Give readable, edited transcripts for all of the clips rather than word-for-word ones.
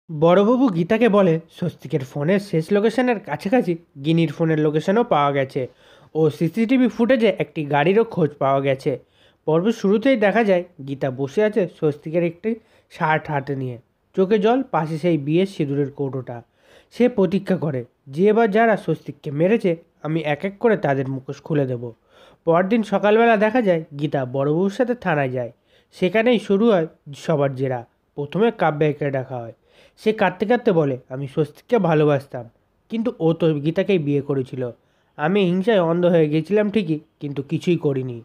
বড়বাবু গীতাকে বলে স্বস্তিকের ফোনের শেষ লোকেশনের কাছাকাছি গিনির ফোনের লোকেশনও পাওয়া গেছে ও সিসিটিভি ফুটেজে একটি গাড়িরও খোঁজ পাওয়া গেছে। পর্বের শুরুতেই দেখা যায় গীতা বসে আছে স্বস্তিকের একটি শার্ট হাতে নিয়ে, চোখে জল, পাশে সেই বিয়ের সিঁদুরের কৌটোটা। সে প্রতীক্ষা করে যে এবার যারা স্বস্তিককে মেরেছে আমি এক এক করে তাদের মুখোশ খুলে দেব। পরদিন সকালবেলা দেখা যায় গীতা বড়বাবুর সাথে থানায় যায়। সেখানেই শুরু হয় সবার জেরা। প্রথমে কাব্যাকে ডাকা হয়। সে কাঁদতে কাঁদতে বলে আমি স্বস্তিককে ভালোবাসতাম, কিন্তু ও তো গীতাকেই বিয়ে করেছিল। আমি হিংসায় অন্ধ হয়ে গেছিলাম ঠিকই, কিন্তু কিছুই করিনি।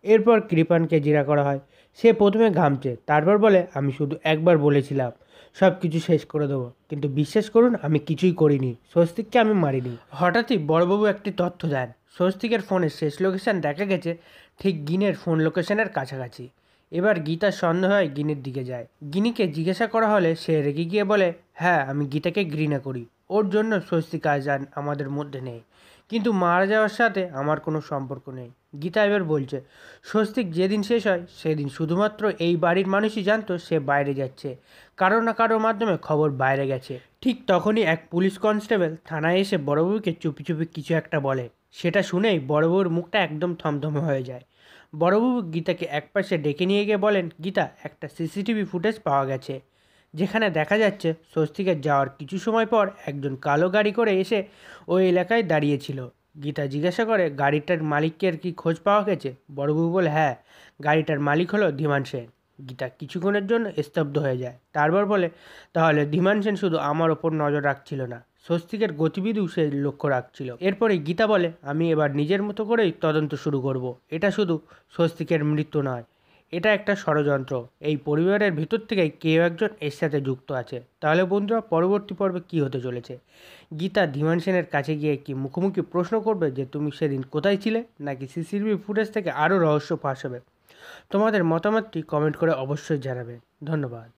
এরপর কৃপানকে জেরা করা হয়। সে প্রথমে ঘামছে, তারপর বলে আমি শুধু একবার বলেছিলাম সব কিছু শেষ করে দেবো, কিন্তু বিশ্বাস করুন আমি কিছুই করিনি, স্বস্তিককে আমি মারিনি। হঠাৎই বড়বাবু একটি তথ্য দেন, স্বস্তিকের ফোনের শেষ লোকেশন দেখা গেছে ঠিক গিনের ফোন লোকেশনের কাছাকাছি। এবার গীতার সন্দেহ হয় গিনির দিকে যায়। গিনিকে জিজ্ঞাসা করা হলে সে রেগে গিয়ে বলে হ্যাঁ আমি গীতাকে ঘৃণা করি, ওর জন্য স্বস্তিক আজ আর আমাদের মধ্যে নেই, কিন্তু মারা যাওয়ার সাথে আমার কোনো সম্পর্ক নেই। গীতা এবার বলছে স্বস্তিক যেদিন শেষ হয় সেদিন শুধুমাত্র এই বাড়ির মানুষই জানতো সে বাইরে যাচ্ছে, কারো না কারোর মাধ্যমে খবর বাইরে গেছে। ঠিক তখনই এক পুলিশ কনস্টেবল থানায় এসে বড়বাবুকে চুপি চুপি কিছু একটা বলে। সেটা শুনেই বড়বাবুর মুখটা একদম থমথমে হয়ে যায়। বড়বাবু গীতাকে একপাশে ডেকে নিয়ে গিয়ে বলেন গীতা, একটা সিসিটিভি ফুটেজ পাওয়া গেছে যেখানে দেখা যাচ্ছে স্বস্তিকের যাওয়ার কিছু সময় পর একজন কালো গাড়ি করে এসে ওই এলাকায় দাঁড়িয়েছিল। গীতা জিজ্ঞাসা করে গাড়িটার মালিকের কি খোঁজ পাওয়া গেছে? বড়বাবু বলে হ্যাঁ, গাড়িটার মালিক হলো ধীমান সেন। গীতা কিছুক্ষণের জন্য স্তব্ধ হয়ে যায়, তারপর বলে তাহলে ধীমান সেন শুধু আমার ওপর নজর রাখছিল না, স্বস্তিকের গতিবিধিও সে লক্ষ্য রাখছিল। এরপরে গীতা বলে আমি এবার নিজের মতো করেই তদন্ত শুরু করব। এটা শুধু স্বস্তিকের মৃত্যু নয়, এটা একটা ষড়যন্ত্র। এই পরিবারের ভিতর থেকে কেউ একজন এর সাথে যুক্ত আছে। তাহলে বন্ধুরা, পরবর্তী পর্বে কী হতে চলেছে? গীতা ধীমান সেনের কাছে গিয়ে কি মুখোমুখি প্রশ্ন করবে যে তুমি সেদিন কোথায় ছিলে, নাকি সিসিটিভি ফুটেজ থেকে আরও রহস্য ফাঁস হবে? তোমাদের মতামতটি কমেন্ট করে অবশ্যই জানাবে। ধন্যবাদ।